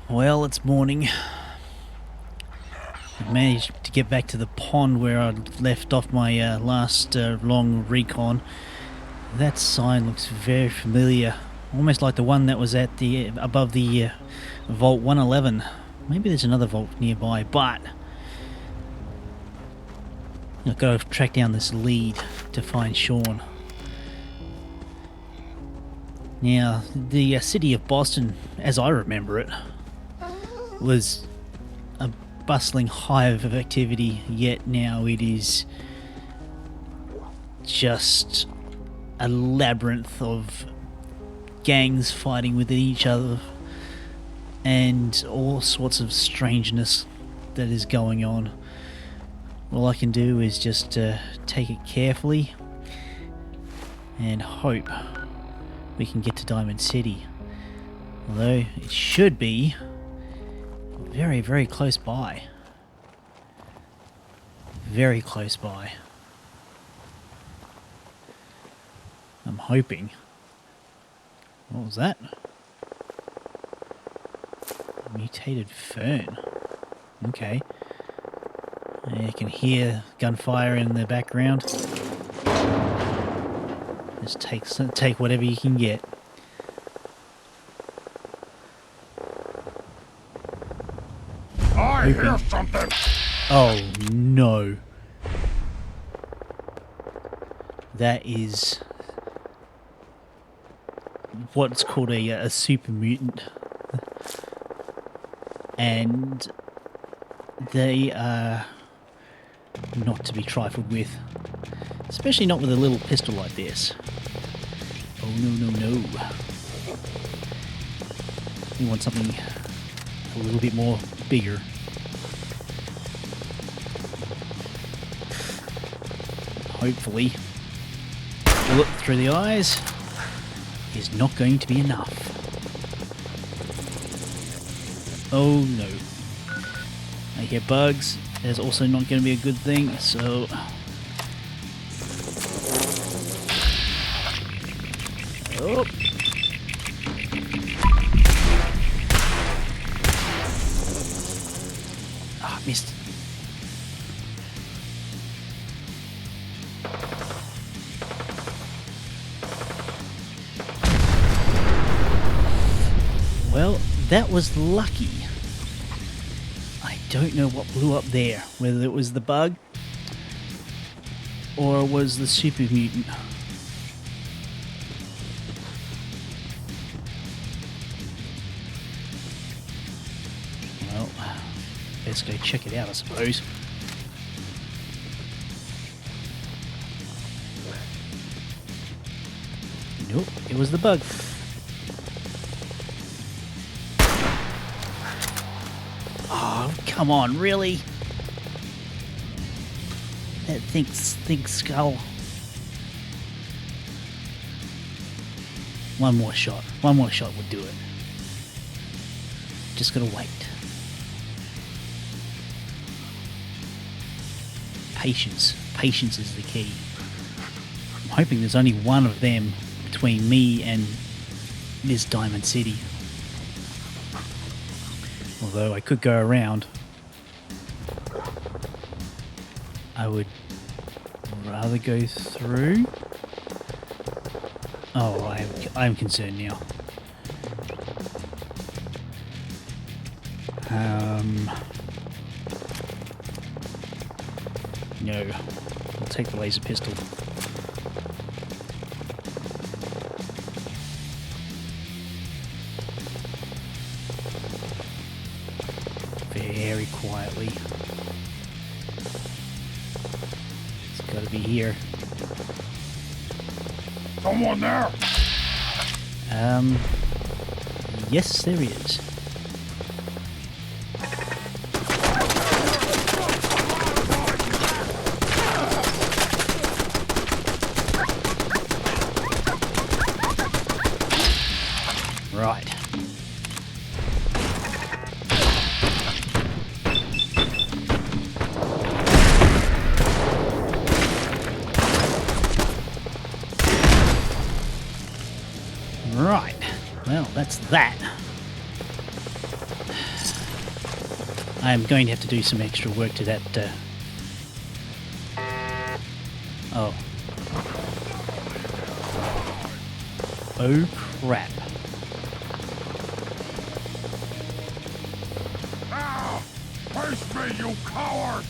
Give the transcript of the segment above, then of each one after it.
Well, it's morning. I managed to get back to the pond where I left off my last long recon. That sign looks very familiar, almost like the one that was at the above the Vault 111. Maybe there's another vault nearby, but I've got to track down this lead to find Sean. Now, the city of Boston, as I remember it, was a bustling hive of activity, yet now it is just a labyrinth of gangs fighting within each other and all sorts of strangeness that is going on. All I can do is just take it carefully and hope we can get to Diamond City, although it should be very, very close by. Very close by. I'm hoping. What was that? Mutated fern. Okay. You can hear gunfire in the background. Just take whatever you can get. I hear something. Oh no. That is what's called a super mutant. And they are not to be trifled with. Especially not with a little pistol like this. Oh no, no, no. You want something a little bit more bigger. Hopefully, a bullet through the eyes is not going to be enough. Oh no. I hear bugs. That's also not going to be a good thing, so... Oh. Ah, missed. Well, that was lucky. I don't know what blew up there, whether it was the bug or it was the super mutant. Well, let's go check it out, I suppose. Nope, it was the bug. Oh, come on, really? That think skull. One more shot would do it. Just gotta wait. Patience is the key. I'm hoping there's only one of them between me and this Diamond City. Although I could go around, I would rather go through. Oh, I'm concerned now. No, I'll take the laser pistol. Very quietly. It's gotta be here. Someone there. Yes, there is. Right. Right. Well, that's that. I am going to have to do some extra work to that. Oh. Oh crap. Ow! Face me, you coward!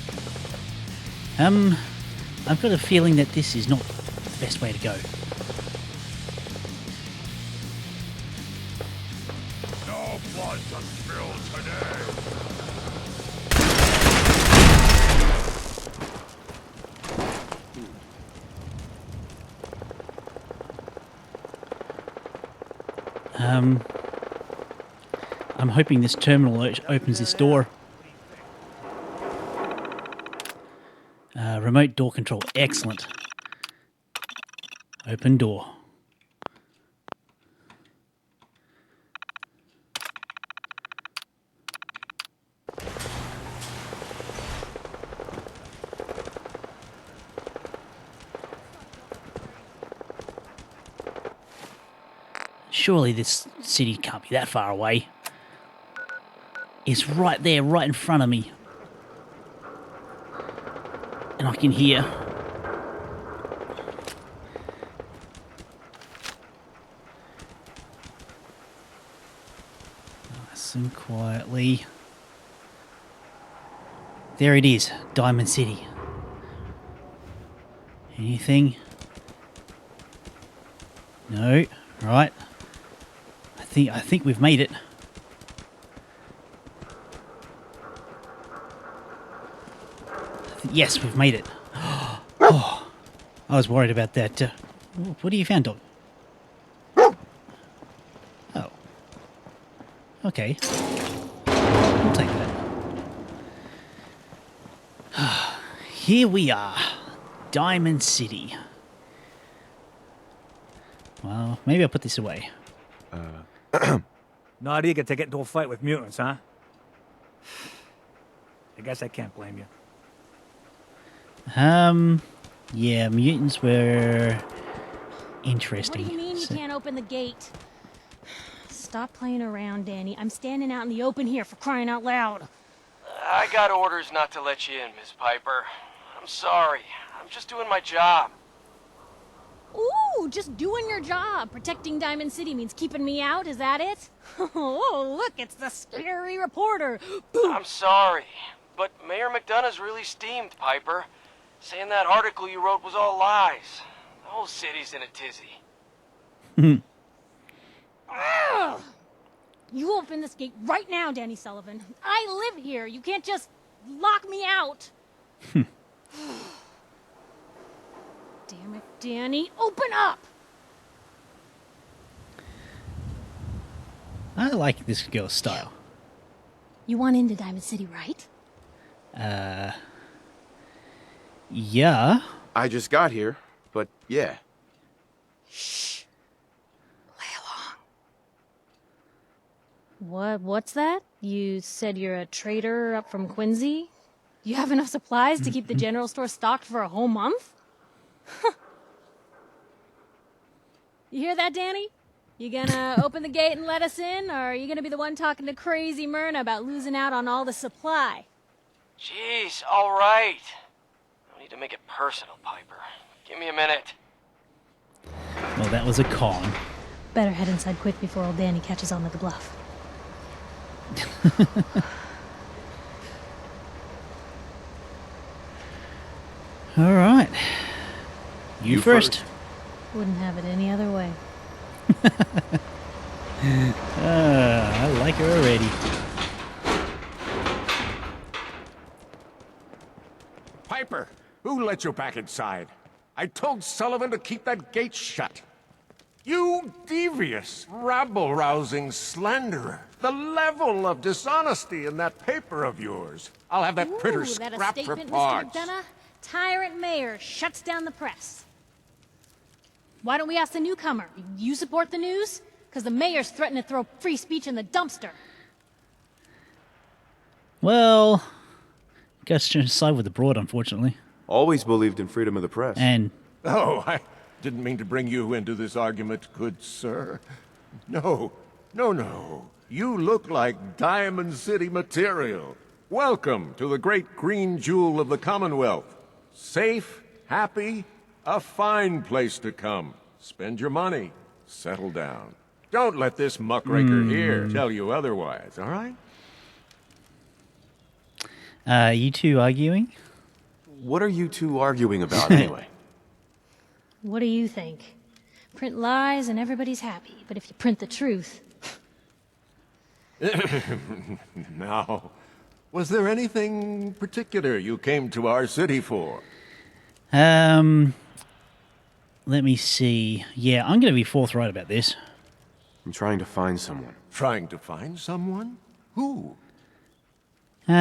I've got a feeling that this is not the best way to go. No blood to spill today! I'm hoping this terminal opens this door. Remote door control. Excellent. Open door. Surely this city can't be that far away. It's right there, right in front of me. And I can hear. Nice and quietly. There it is, Diamond City. Anything? No. Right. I think we've made it. Yes, we've made it. Oh, I was worried about that. What do you found, dog? Oh. Okay. I'll take that. Here we are. Diamond City. Well, maybe I'll put this away. Not eager to get into a fight with mutants, huh? I guess I can't blame you. Yeah, mutants were interesting. What do you mean you can't open the gate? Stop playing around, Danny. I'm standing out in the open here, for crying out loud. I got orders not to let you in, Miss Piper. I'm sorry. I'm just doing my job. Ooh, just doing your job. Protecting Diamond City means keeping me out, is that it? Oh, look, it's the scary reporter. I'm sorry, but Mayor McDonough's really steamed, Piper. Saying that article you wrote was all lies. The whole city's in a tizzy. Ugh. You open this gate right now, Danny Sullivan. I live here. You can't just lock me out. Damn it, Danny. Open up! I like this girl's style. You want into Diamond City, right? Yeah. I just got here, but yeah. Shh. Play along. What's that? You said you're a trader up from Quincy? You have enough supplies to keep the general store stocked for a whole month? You hear that, Danny? You gonna open the gate and let us in, or are you gonna be the one talking to crazy Myrna about losing out on all the supply? Jeez, all right. No need to make it personal, Piper. Give me a minute. Well, that was a con. Better head inside quick before old Danny catches on to the bluff. All right. You first. Wouldn't have it any other way. I like her already. Piper, who let you back inside? I told Sullivan to keep that gate shut. You devious, rabble-rousing slanderer. The level of dishonesty in that paper of yours. I'll have that printer Ooh, that a scrapped for statement, parts. Mr. McDonough? Tyrant mayor shuts down the press. Why don't we ask the newcomer? You support the news? Because the mayor's threatened to throw free speech in the dumpster. Well, guess to side with the broad, unfortunately. Always believed in freedom of the press. And Oh, I didn't mean to bring you into this argument, good sir. No. You look like Diamond City material. Welcome to the great green jewel of the Commonwealth. Safe, happy, a fine place to come. Spend your money, settle down. Don't let this muckraker here tell you otherwise, all right? You two arguing? What are you two arguing about anyway? What do you think? Print lies and everybody's happy, but if you print the truth... Now, was there anything particular you came to our city for? Let me see. Yeah, I'm going to be forthright about this. I'm trying to find someone. Trying to find someone? Who? Actually,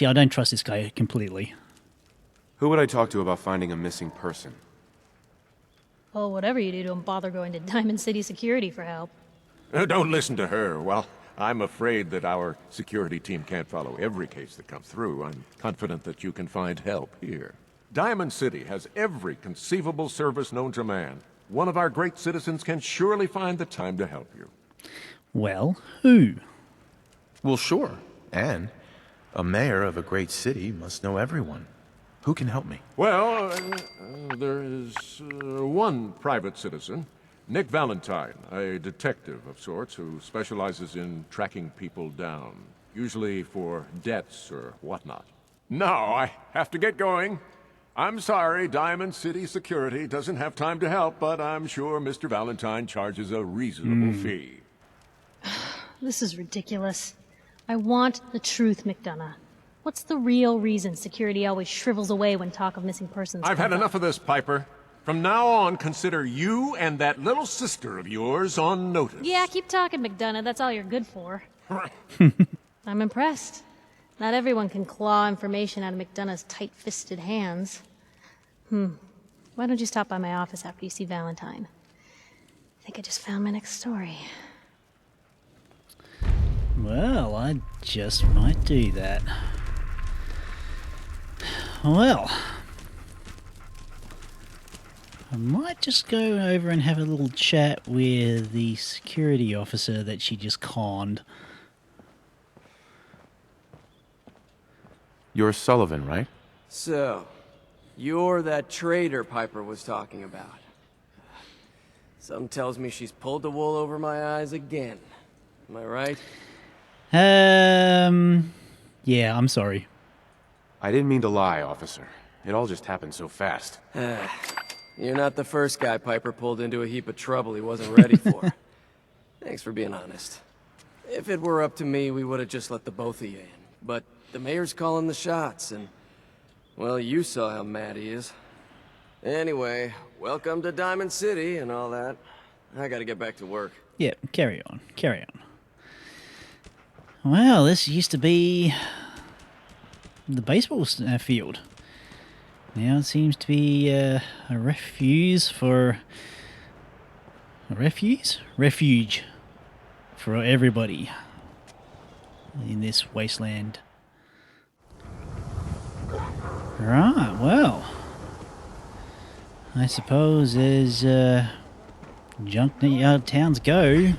I don't trust this guy completely. Who would I talk to about finding a missing person? Well, whatever you do, don't bother going to Diamond City Security for help. Don't listen to her. Well, I'm afraid that our security team can't follow every case that comes through. I'm confident that you can find help here. Diamond City has every conceivable service known to man. One of our great citizens can surely find the time to help you. Well, who? Well, sure. And a mayor of a great city must know everyone. Who can help me? Well, there is one private citizen, Nick Valentine, a detective of sorts who specializes in tracking people down, usually for debts or whatnot. Now, I have to get going. I'm sorry, Diamond City Security doesn't have time to help, but I'm sure Mr. Valentine charges a reasonable fee. This is ridiculous. I want the truth, McDonough. What's the real reason security always shrivels away when talk of missing persons I've had comes up? enough of this, Piper. From now on, consider you and that little sister of yours on notice. Yeah, keep talking, McDonough. That's all you're good for. I'm impressed. Not everyone can claw information out of McDonough's tight-fisted hands. Why don't you stop by my office after you see Valentine? I think I just found my next story. Well, I just might do that. Well, I might just go over and have a little chat with the security officer that she just conned. You're Sullivan, right? So, you're that traitor Piper was talking about. Something tells me she's pulled the wool over my eyes again. Am I right? Yeah, I'm sorry. I didn't mean to lie, officer. It all just happened so fast. You're not the first guy Piper pulled into a heap of trouble he wasn't ready for. Thanks for being honest. If it were up to me, we would have just let the both of you in. But the mayor's calling the shots, and... well, you saw how mad he is. Anyway, welcome to Diamond City and all that. I gotta get back to work. Yeah, carry on, carry on. Well, this used to be the baseball field. Now it seems to be a refuge for everybody in this wasteland. Right, well, I suppose as junkyard towns go,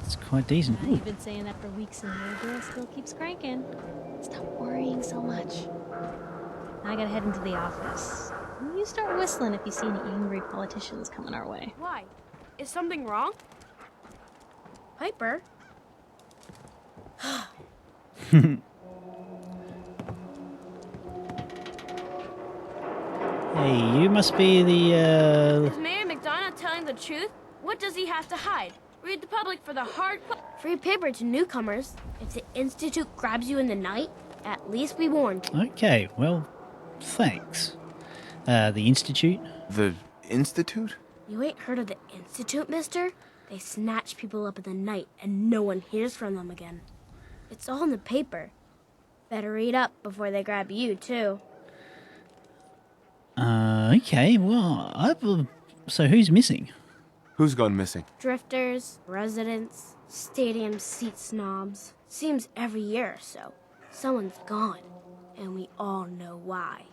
it's quite decent. You've been saying that for weeks and your girl still keeps cranking. Stop worrying so much. I gotta head into the office. You start whistling if you see any angry politicians coming our way. Why? Is something wrong? Piper? Hey, you must be the, Is Mayor McDonough telling the truth? What does he have to hide? Read the public for the hard... Free paper to newcomers. If the Institute grabs you in the night, at least be warned. Okay, well, thanks. The Institute? The Institute? You ain't heard of the Institute, mister? They snatch people up in the night and no one hears from them again. It's all in the paper. Better read up before they grab you, too. Okay, well, so who's missing? Who's gone missing? Drifters, residents, stadium seat snobs. Seems every year or so, someone's gone. And we all know why.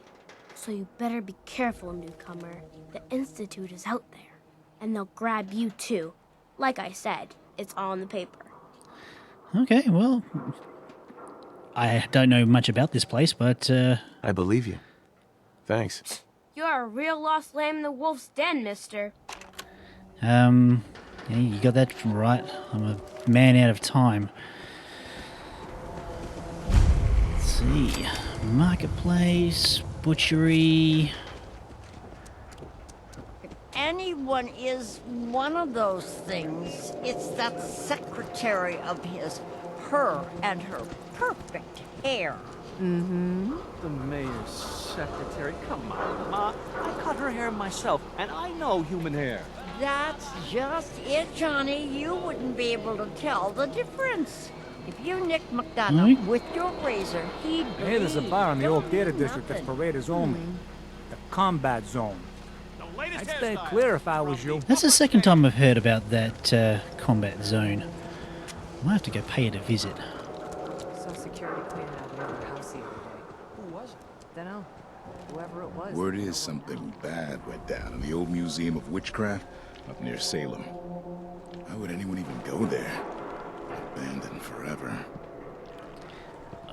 So you better be careful, newcomer. The Institute is out there. And they'll grab you too. Like I said, It's all in the paper. Okay, well, I don't know much about this place, but I believe you. Thanks. You're a real lost lamb in the wolf's den, mister. yeah, you got that right. I'm a man out of time. Let's see, marketplace, butchery. Anyone is one of those things. It's that secretary of his, her and her perfect hair. The mayor's secretary. Come on, Ma. I cut her hair myself, and I know human hair. That's just it, Johnny. You wouldn't be able to tell the difference. If you nicked McDonough with your razor, he'd I hear there's a bar in the old theater district that's nothing. for raiders only. The combat zone. I'd stay clear if I was you. That's the second time I've heard about that combat zone. I might have to go pay it a visit. Some security cleaning out the other house the other day. Who was it? Dunno. Whoever it was. Word is something bad went down in the old Museum of Witchcraft up near Salem. How would anyone even go there? Abandoned forever.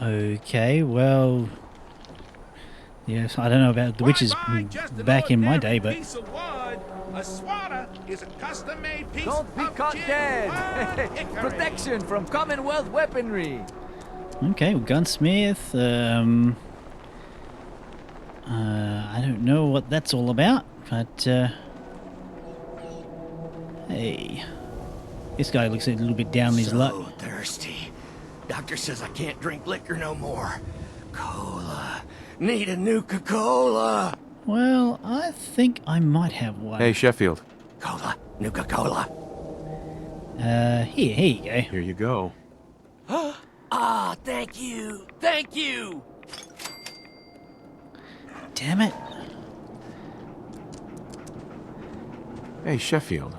Okay, well, yes, I don't know about the witches back in my day, but Piece of wood. A swatter is a custom-made piece Don't be of caught gin dead. wood hickory. Protection from Commonwealth weaponry. okay, well, gunsmith. I don't know what that's all about, but hey, this guy looks a little bit down on his luck. Thirsty. Doctor says I can't drink liquor no more. Cola. Need a Nuka-Cola. Well, I think I might have one. Hey, Sheffield. Cola. Nuka-Cola. Here you go. Here you go. Ah, thank you. Thank you. Damn it. Hey, Sheffield.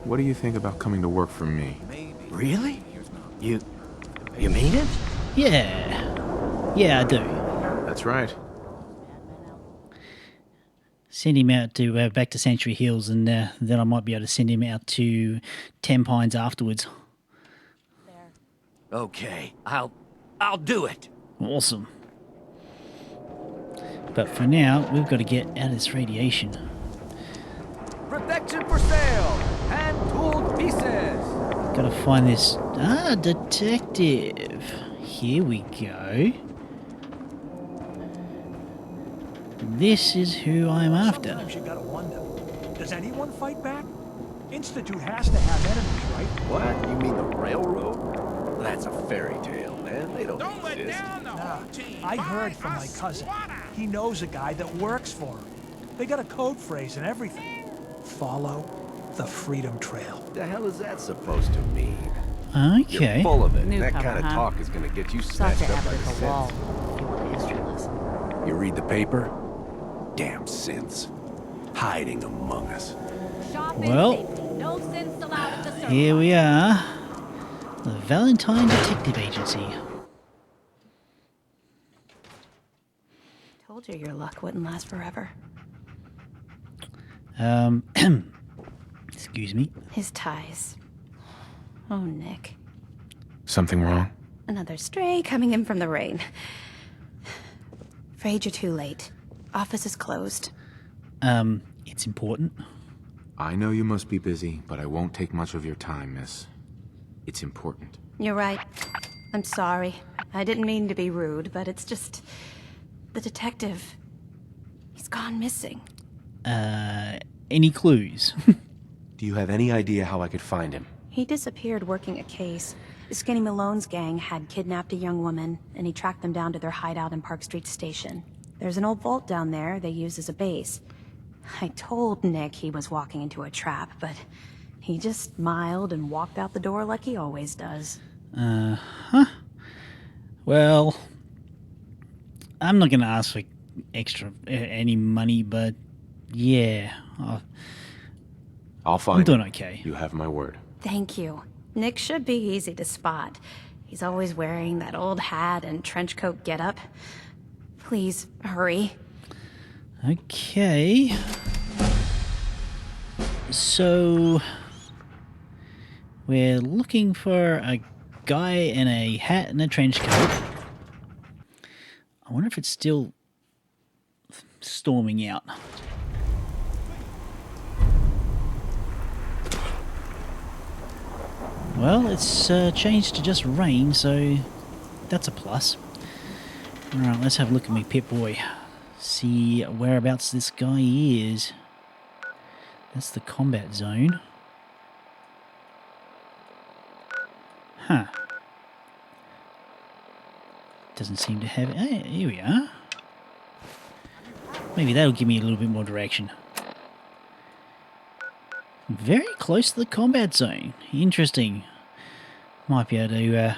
What do you think about coming to work for me? Really? You mean it? Yeah, I do. That's right. Send him out to back to Sanctuary Hills, and then I might be able to send him out to 10 Pines afterwards. Okay, I'll do it. Awesome. But for now, we've got to get out of this radiation. Protection for sale. Hand-tooled pieces. Gotta find this. Detective. Here we go. This is who I'm after. Sometimes you gotta wonder, does anyone fight back? Institute has to have enemies, right? What? You mean the railroad? That's a fairy tale, man. They don't Let exist. down the whole team. I heard by from a my cousin. swatter. He knows a guy that works for him. They got a code phrase and everything. Follow the Freedom Trail. The hell is that supposed to mean? Okay. You're full of it. Newcomer, That kind of huh? talk is gonna get you Sought snatched to up by after the the wall. synths. If you want a history lesson. You read the paper? Damn synths. Hiding among us. Well, here we are. The Valentine Detective Agency. Told you your luck wouldn't last forever. Excuse me. His ties. Oh, Nick. Something wrong? Another stray coming in from the rain. Afraid you're too late. Office is closed. It's important. I know you must be busy, but I won't take much of your time, miss. It's important. You're right. I'm sorry. I didn't mean to be rude, but it's just... The detective... He's gone missing. Any clues? Do you have any idea how I could find him? He disappeared working a case. Skinny Malone's gang had kidnapped a young woman, and he tracked them down to their hideout in Park Street Station. There's an old vault down there they use as a base. I told Nick he was walking into a trap, but he just smiled and walked out the door like he always does. Well, I'm not going to ask for any money, but yeah, I'll find I'm doing him. okay. You have my word. Thank you. Nick should be easy to spot. He's always wearing that old hat and trench coat getup. Please, hurry. Okay. So, We're looking for a guy in a hat and a trench coat. I wonder if it's still storming out. Well, it's changed to just rain, so that's a plus. Alright, let's have a look at me Pip-Boy. See whereabouts this guy is. That's the combat zone. Huh. Doesn't seem to have... Hey, here we are. Maybe that'll give me a little bit more direction. Very close to the combat zone. Interesting. Might be able to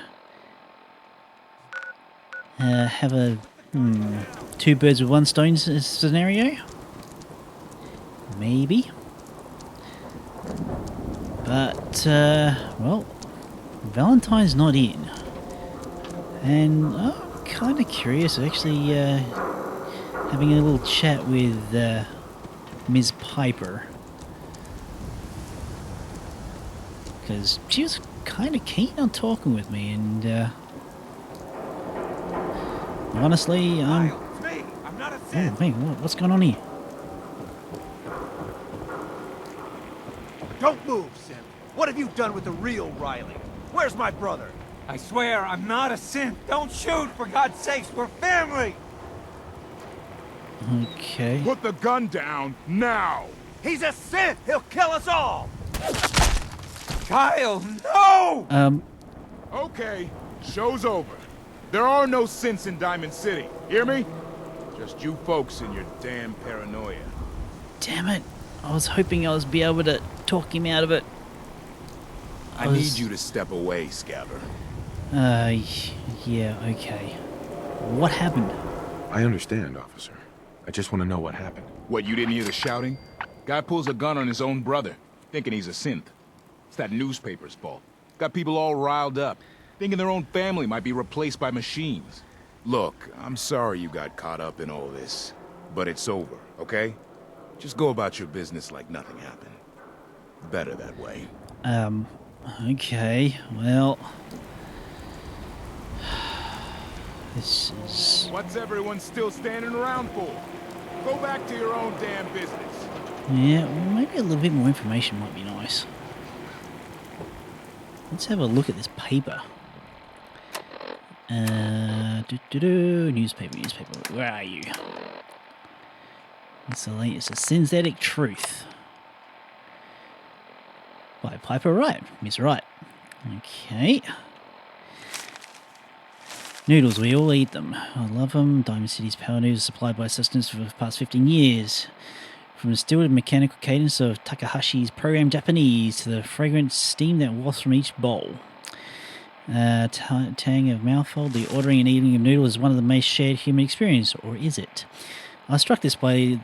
have a two birds with one stone scenario. Maybe. But, well, Valentine's not in. And I'm kind of curious, actually, having a little chat with Ms. Piper. Because she was kind of keen on talking with me, and honestly, I'm... It's me. I'm not a Oh, synth. wait, what's going on here? Don't move, Sim. What have you done with the real Riley? Where's my brother? I swear, I'm not a synth. Don't shoot, for God's sakes. We're family. Okay. Put the gun down now! He's a synth. He'll kill us all. Kyle, no! Okay, show's over. There are no synths in Diamond City. Hear me? Just you folks and your damn paranoia. Damn it. I was hoping I was be able to talk him out of it. I need you to step away, Scabber. Yeah, okay. What happened? I understand, officer. I just want to know what happened. What, you didn't hear the shouting? Guy pulls a gun on his own brother, thinking he's a synth. It's that newspaper's fault. Got people all riled up, thinking their own family might be replaced by machines. Look, I'm sorry you got caught up in all this, but it's over, okay? Just go about your business like nothing happened. Better that way. Okay, well... This is... What's everyone still standing around for? Go back to your own damn business. Yeah, well, maybe a little bit more information might be nice. Let's have a look at this paper. Newspaper. Where are you? It's the latest. A Synthetic Truth. By Piper Wright. Miss Wright. Okay. Noodles, we all eat them. I love them. Diamond City's power noodles supplied by sustenance for the past 15 years. From the still mechanical cadence of Takahashi's programmed Japanese to the fragrant steam that wafts from each bowl. Tang of mouthful, the ordering and eating of noodles is one of the most shared human experience, or is it? I was struck by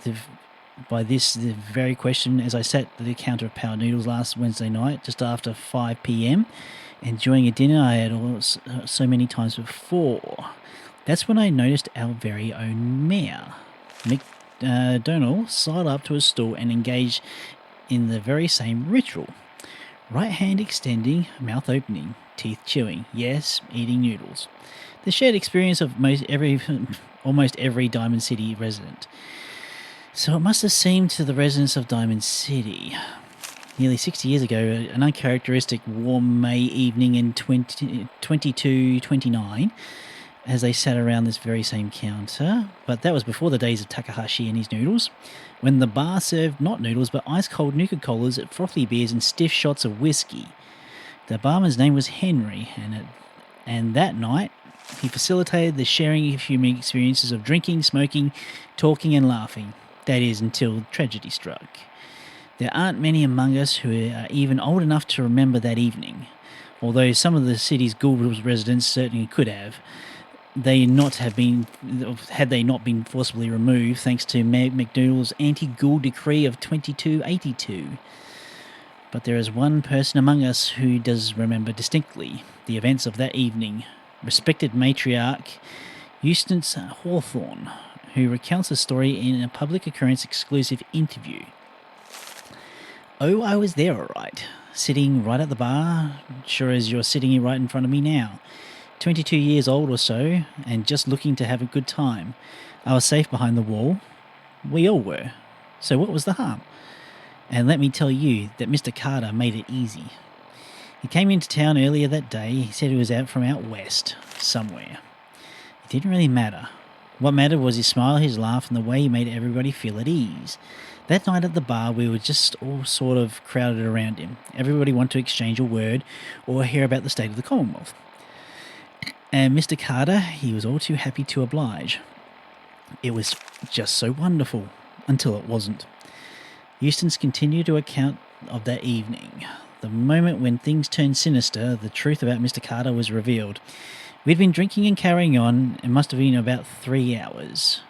this very question as I sat at the counter of power noodles last Wednesday night, just after 5 p.m, enjoying a dinner I had so many times before. That's when I noticed our very own mayor, McDonald, sidle up to a stool and engage in the very same ritual. Right hand extending, mouth opening, teeth chewing. Yes, eating noodles. The shared experience of almost every Diamond City resident. So it must have seemed to the residents of Diamond City. Nearly 60 years ago, an uncharacteristic warm May evening in 2229, as they sat around this very same counter, but that was before the days of Takahashi and his noodles, when the bar served not noodles but ice-cold Nuka-Colas, frothy beers and stiff shots of whiskey. The barman's name was Henry, and that night he facilitated the sharing of human experiences of drinking, smoking, talking and laughing. That is, until tragedy struck. There aren't many among us who are even old enough to remember that evening, although some of the city's ghoul residents certainly could have. Had they not been forcibly removed thanks to McDonald's anti-ghoul decree of 2282. But there is one person among us who does remember distinctly the events of that evening. Respected matriarch Eustace Hawthorne, who recounts the story in a public occurrence exclusive interview. Oh, I was there all right. sitting right at the bar, sure as you're sitting right in front of me now. 22 years old or so, and just looking to have a good time. I was safe behind the wall. We all were. So what was the harm? And let me tell you that Mr. Carter made it easy. He came into town earlier that day. He said he was out from out west, somewhere. It didn't really matter. What mattered was his smile, his laugh, and the way he made everybody feel at ease. That night at the bar, we were just all sort of crowded around him. Everybody wanted to exchange a word or hear about the state of the Commonwealth. And Mr. Carter, he was all too happy to oblige. It was just so wonderful, until it wasn't. Euston's continued to account of that evening. The moment when things turned sinister, the truth about Mr. Carter was revealed. We'd been drinking and carrying on. It must have been about 3 hours.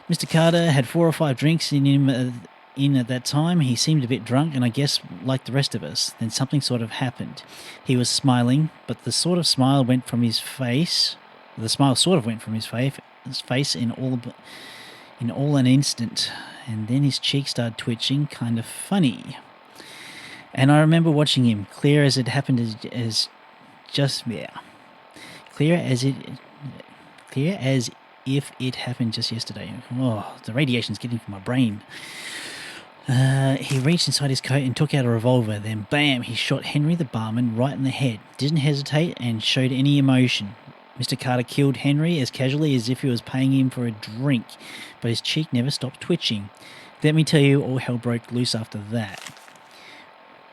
Mr. Carter had 4 or 5 drinks in him at that time. He seemed a bit drunk, and I guess like the rest of us. Then something sort of happened. He was smiling, but the sort of smile went from his face. The smile sort of went from his face in all an instant, and then his cheek started twitching, kind of funny. And I remember watching him, clear as it happened, clear as if it happened just yesterday. Oh, the radiation's getting to my brain. He reached inside his coat and took out a revolver. Then, bam, he shot Henry the barman right in the head. Didn't hesitate and showed any emotion. Mr. Carter killed Henry as casually as if he was paying him for a drink, but his cheek never stopped twitching. Let me tell you, all hell broke loose after that.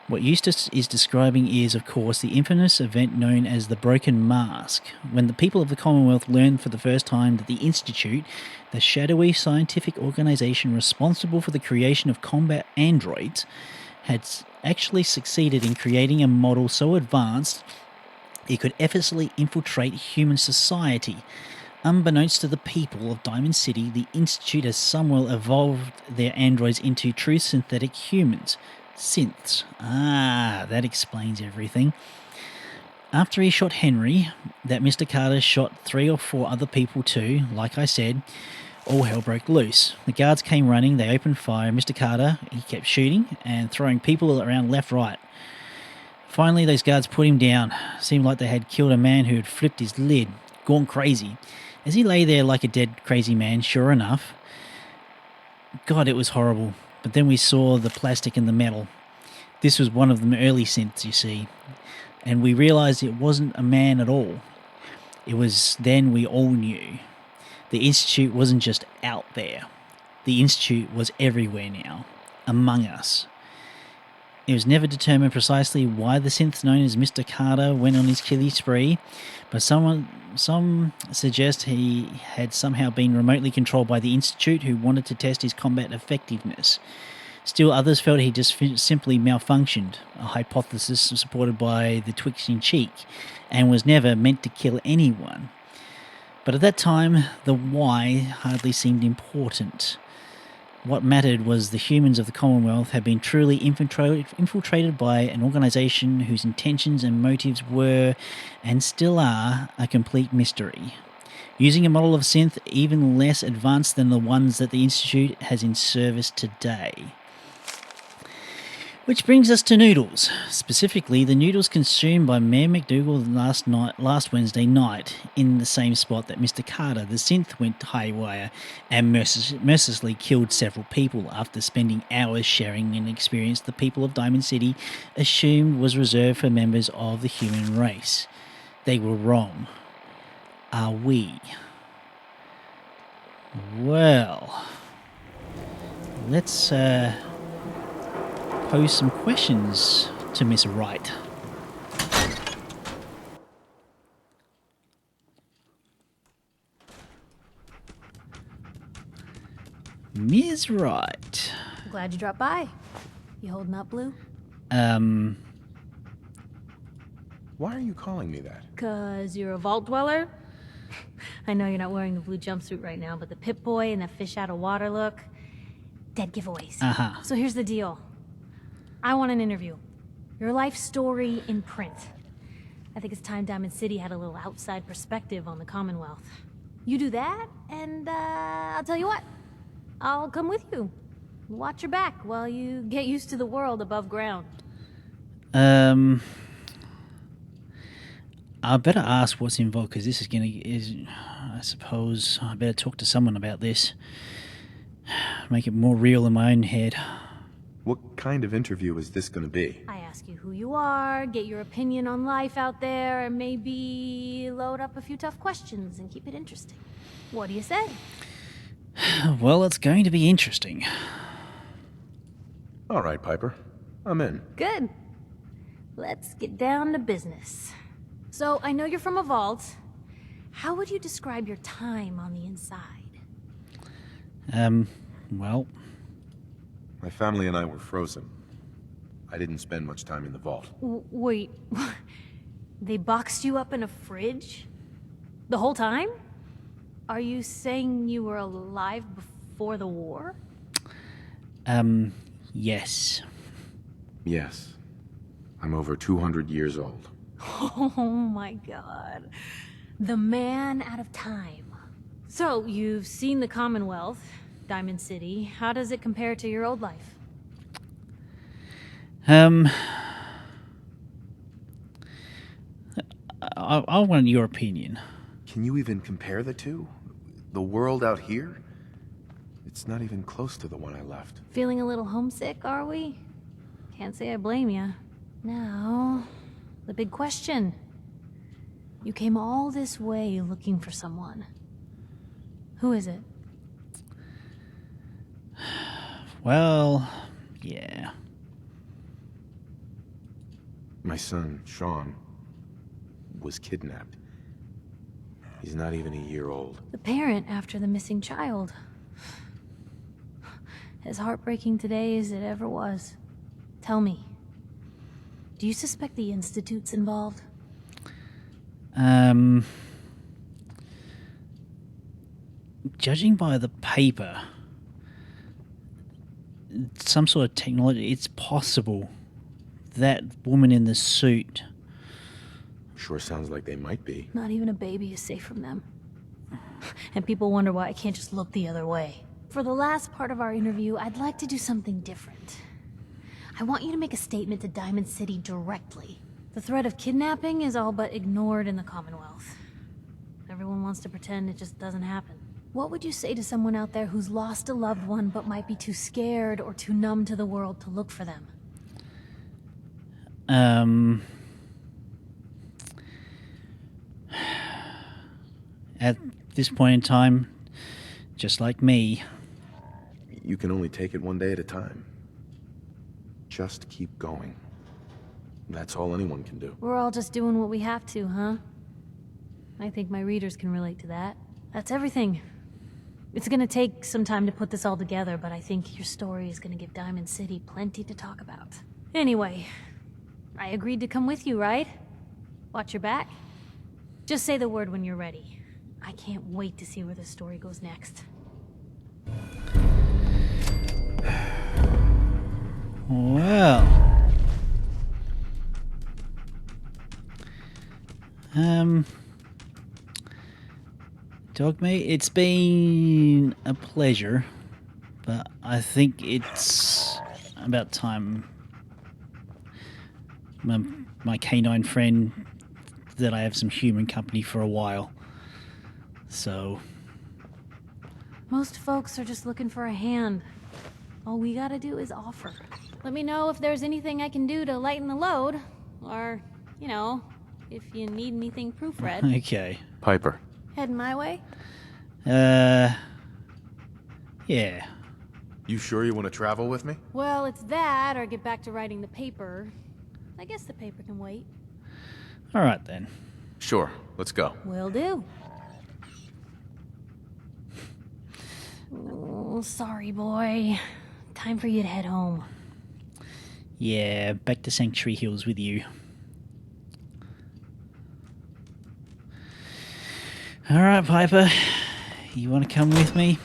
What Eustace is describing is, of course, the infamous event known as the Broken Mask, when the people of the Commonwealth learned for the first time that the Institute, the shadowy scientific organisation responsible for the creation of combat androids, had actually succeeded in creating a model so advanced it could effortlessly infiltrate human society. Unbeknownst to the people of Diamond City, the Institute has somewhat evolved their androids into true synthetic humans. Synths. Ah, that explains everything. After he shot Henry, that Mr. Carter shot 3 or 4 other people too, like I said, all hell broke loose. The guards came running, they opened fire. Mr. Carter, he kept shooting and throwing people around left, right. Finally, those guards put him down. Seemed like they had killed a man who had flipped his lid, gone crazy. As he lay there like a dead, crazy man, sure enough. God, it was horrible. But then we saw the plastic and the metal. This was one of the early synths, you see. And we realized it wasn't a man at all. It was then we all knew. The Institute wasn't just out there. The Institute was everywhere now, among us. It was never determined precisely why the synth known as Mr. Carter went on his killing spree, but some suggest he had somehow been remotely controlled by the Institute, who wanted to test his combat effectiveness. Still others felt he just simply malfunctioned, a hypothesis supported by the twitching cheek, and was never meant to kill anyone. But at that time, the why hardly seemed important. What mattered was the humans of the Commonwealth had been truly infiltrated by an organisation whose intentions and motives were, and still are, a complete mystery. Using a model of synth even less advanced than the ones that the Institute has in service today. Which brings us to noodles, specifically the noodles consumed by Mayor McDougal last Wednesday night, in the same spot that Mr. Carter, the synth, went haywire and mercilessly killed several people after spending hours sharing an experience the people of Diamond City assumed was reserved for members of the human race. They were wrong. Are we? Well, let's pose some questions to Miss Wright. Ms. Wright. Glad you dropped by. You holding up, Blue? Why are you calling me that? 'Cause you're a vault dweller? I know you're not wearing the blue jumpsuit right now, but the Pip-Boy and the fish out of water look, dead giveaways. Uh-huh. So here's the deal. I want an interview. Your life story in print. I think it's time Diamond City had a little outside perspective on the Commonwealth. You do that, and I'll tell you what. I'll come with you. Watch your back while you get used to the world above ground. I better ask what's involved because this I suppose I better talk to someone about this. Make it more real in my own head. What kind of interview is this going to be? I ask you who you are, get your opinion on life out there, and maybe load up a few tough questions and keep it interesting. What do you say? Well, it's going to be interesting. All right, Piper. I'm in. Good. Let's get down to business. So, I know you're from a vault. How would you describe your time on the inside? Well... My family and I were frozen. I didn't spend much time in the vault. Wait, they boxed you up in a fridge? The whole time? Are you saying you were alive before the war? Yes. Yes. I'm over 200 years old. Oh my god. The man out of time. So, you've seen the Commonwealth, Diamond City. How does it compare to your old life? I want your opinion. Can you even compare the two? The world out here? It's not even close to the one I left. Feeling a little homesick, are we? Can't say I blame you. Now, the big question. You came all this way looking for someone. Who is it? Well, yeah. My son, Sean, was kidnapped. He's not even a year old. The parent after the missing child. As heartbreaking today as it ever was. Tell me, do you suspect the Institute's involved? Judging by the paper, some sort of technology, it's possible that woman in the suit... Sure sounds like they might be. Not even a baby is safe from them. And people wonder why I can't just look the other way. For the last part of our interview, I'd like to do something different. I want you to make a statement to Diamond City directly. The threat of kidnapping is all but ignored in the Commonwealth. Everyone wants to pretend it just doesn't happen. What would you say to someone out there who's lost a loved one but might be too scared or too numb to the world to look for them? At this point in time, just like me... You can only take it one day at a time. Just keep going. That's all anyone can do. We're all just doing what we have to, huh? I think my readers can relate to that. That's everything. It's gonna take some time to put this all together, but I think your story is gonna give Diamond City plenty to talk about. Anyway, I agreed to come with you, right? Watch your back. Just say the word when you're ready. I can't wait to see where the story goes next. Well... Dogmeat, it's been a pleasure, but I think it's about time my canine friend that I have some human company for a while. So... Most folks are just looking for a hand. All we gotta do is offer. Let me know if there's anything I can do to lighten the load, or, you know, if you need anything proofread. Okay. Piper. Heading my way? Yeah. You sure you want to travel with me? Well, it's that, or get back to writing the paper. I guess the paper can wait. All right, then. Sure. Let's go. Will do. Oh, sorry, boy. Time for you to head home. Yeah, back to Sanctuary Hills with you. All right, Piper. You want to come with me?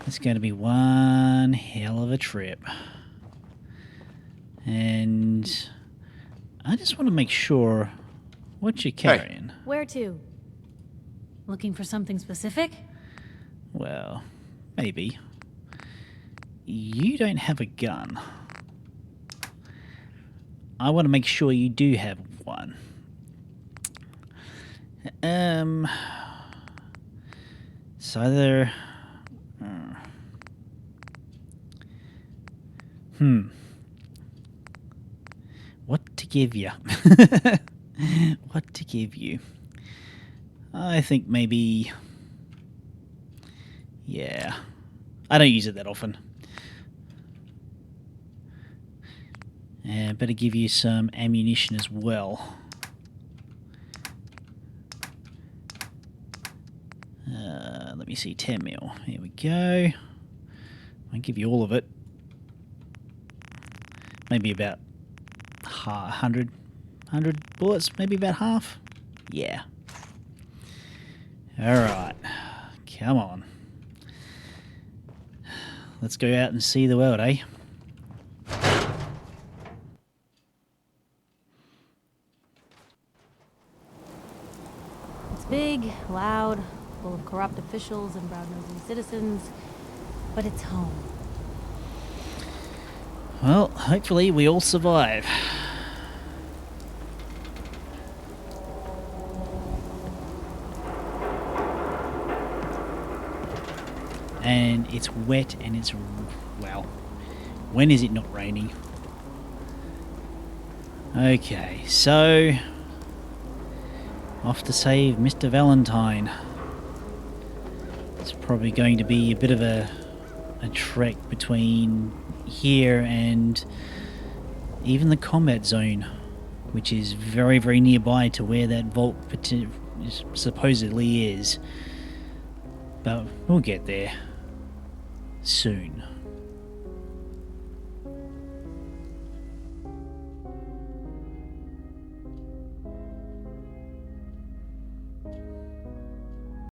It's going to be one hell of a trip. And I just want to make sure what you're carrying. Hey. Where to? Looking for something specific? Well, maybe. You don't have a gun. I want to make sure you do have one. So either... What to give you? What to give you? I think maybe... Yeah. I don't use it that often. Better give you some ammunition as well. Let me see, 10 mil. Here we go. I'll give you all of it. Maybe about 100 bullets, maybe about half. Yeah. Alright. Come on. Let's go out and see the world, eh? It's big, loud, full of corrupt officials and brown-nosing citizens, but it's home. Well, hopefully we all survive. And it's wet and it's... well, when is it not raining? Okay, so... off to save Mr. Valentine. It's probably going to be a bit of a trek between here and even the combat zone, which is very, very nearby to where that vault supposedly is. But we'll get there soon.